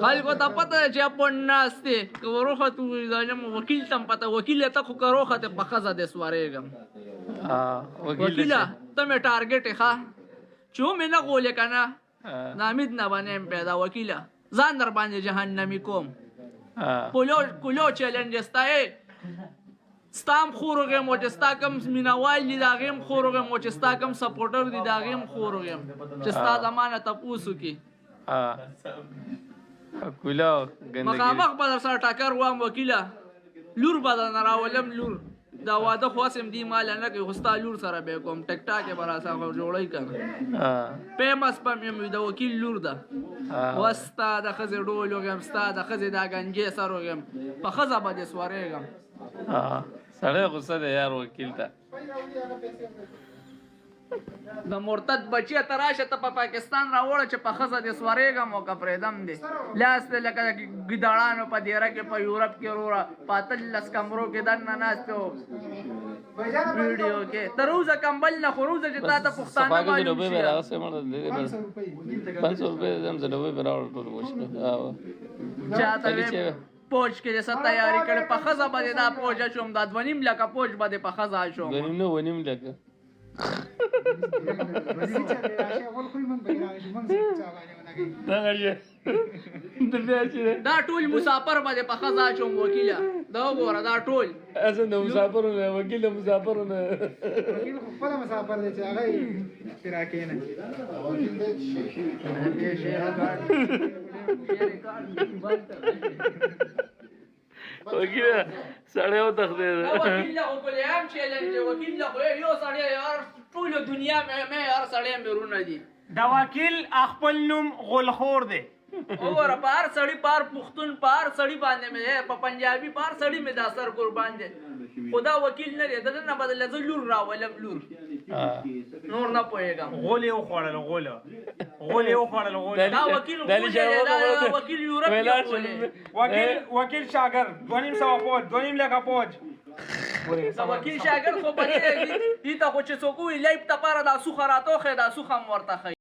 خلکو ته پته ده چې اپون ناست دی که وروخت وکیل ته هم پته وکیل ته خو که روخته په ښځه دې سوارېږم وکیله ته مې ټارګېټ یې ښه چې ومې نه غولې که نه نامید نه به نه یم پیدا وکیله ځان در باندې جهنمي کوم کلو چیلنج ستا ستا هم خور وغیم و چې ستا کم مینهوال دي د هغې هم خور وغیم و چې ستا کم سپورټر دي د هغې هم خور وغیم چې ستا زما نه تپوس وکړي مخامخ به در سره ټکر وام وکیله لور به درنه راولم لور دا واده خو هسې هم دې ماله نه کوي خو ستا لور سره به یې کوم ټک ټاک یې به راسره جوړوئ که نه فیمس به مې د وکیل لور ده و ستا د ښځې ډول وغیم ستا د ښځې دا ګنجې سر وغیم په ښځه به دې سوارېږم سړی غصه دی یار وکیل ته د مرتد بچی ته راشه ته په پاکستان راوړه چې په ښځه دې سوارېږم او که پرېږدم دې لاس دی لکه د ګیدړانو په دیره کې په یورپ کې وروره په 18 کمرو کې دننه ناست و ویډیو کې تر اوسه کمبل نه خو روزه چې تا ته پښتانه معلوم شي 500 روپۍ هم زه ډوبۍ به راوړم ټول چاته پوج کې څه تیاری کړې په ښځه به دې دا پوج اچوم دا 2.5 لکه پوج به دې په ښځه اچوم 2.5 لکه دا ټول مسافر به دې په ښځه اچوم وکیله دا وګوره دا ټول اصل د مسافرونه وکیل د مسافرونه وکیل خو خپله مسافر دی چې هغه یې پرې راکېنه وکیله سړی وتښتېد وکیل له خو کلیام چیلنج دی وکیل له خو یو سړی هر ټوله دنیا مې هر سړی مېرونه دي د وکیل خپل نوم غلخور دی وګوره په هر سړي په هر پښتون په هر سړي باندې مې په پنجابي په هر سړي مې دا سر قربان دی خو دا وکیل نه دی دنه بدله زه لور راولم لور نور نه پوهېږم غول یې وخوړل غول یې وخوړل غول دا وکیل وکیل یورپ وکیل شاګرد 2.5 فوج 2.5 لکه فوج دا وکیل شاګرد خو به دې ته خو چې څوک وي لایف ته پاره دا سوخه راتوخې دا سوخه هم ورته ښایي